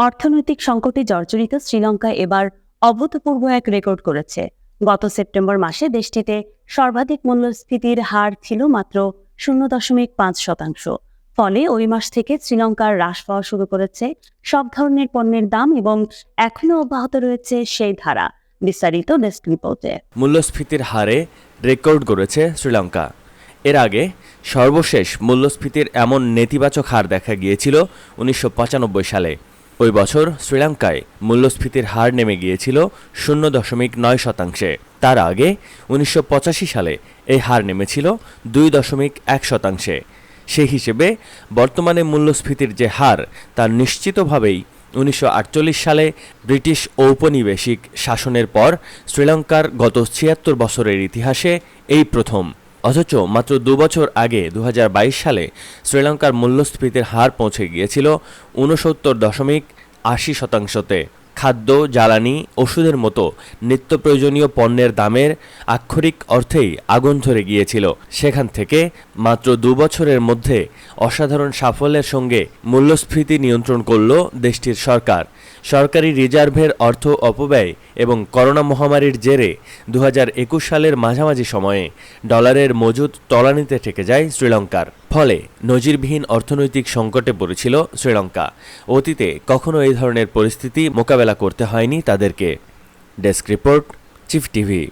অর্থনৈতিক সংকটে জর্জরিত শ্রীলঙ্কা এবার অভূতপূর্ব এক রেকর্ড করেছে। গত সেপ্টেম্বর মাসে দেশটিতে সর্বাধিক মূল্যস্ফীতির হার ছিল মাত্র 0.5%। ফলে ওই মাস থেকে শ্রীলঙ্কার হ্রাস পাওয়া শুরু করেছে সব ধরনের পণ্যের দাম এবং এখনও অব্যাহত রয়েছে সেই ধারা। বিস্তারিত ডেস্ক রিপোর্টে। মূল্যস্ফীতির হারে রেকর্ড গড়েছে শ্রীলঙ্কা। এর আগে সর্বশেষ মূল্যস্ফীতির এমন নেতিবাচক হার দেখা গিয়েছিল 1995 সালে। ওই বছর শ্রীলঙ্কায় মূল্যস্ফীতির হার নেমে গিয়েছিল 0.9%। তার আগে 1985 সালে এই হার নেমেছিল 2.1%। সেই হিসেবে বর্তমানে মূল্যস্ফীতির যে হার তা নিশ্চিতভাবেই 1948 সালে ব্রিটিশ ঔপনিবেশিক শাসনের পর শ্রীলঙ্কার গত 76 বছরের ইতিহাসে এই প্রথম। অথচ মাত্র 2 বছর আগে 2022 সালে শ্রীলঙ্কার মূল্যস্ফীতির হার পৌঁছে গিয়েছিল 69.80%। খাদ্য, জ্বালানি, ওষুধের মতো নিত্য প্রয়োজনীয় পণ্যের দামের আক্ষরিক অর্থেই আগুন ধরে গিয়েছিল। সেখান থেকে মাত্র 2 বছরের মধ্যে অসাধারণ সাফল্যের সঙ্গে মূল্যস্ফীতি নিয়ন্ত্রণ করল দেশটির সরকার। সরকারি রিজার্ভের অর্থ অপব্যয় এবং করোনা মহামারীর জেরে 2021 সালের মাঝামাঝি সময়ে ডলারের মজুদ তলানিতে ঠেকে যায় শ্রীলঙ্কার। ফলে নজিরবিহীন অর্থনৈতিক সংকটে পড়েছিল শ্রীলঙ্কা। অতীতে কখনো এই ধরনের পরিস্থিতি মোকাবেলা করতে হয়নি তাদেরকে। Desk report, chief TV.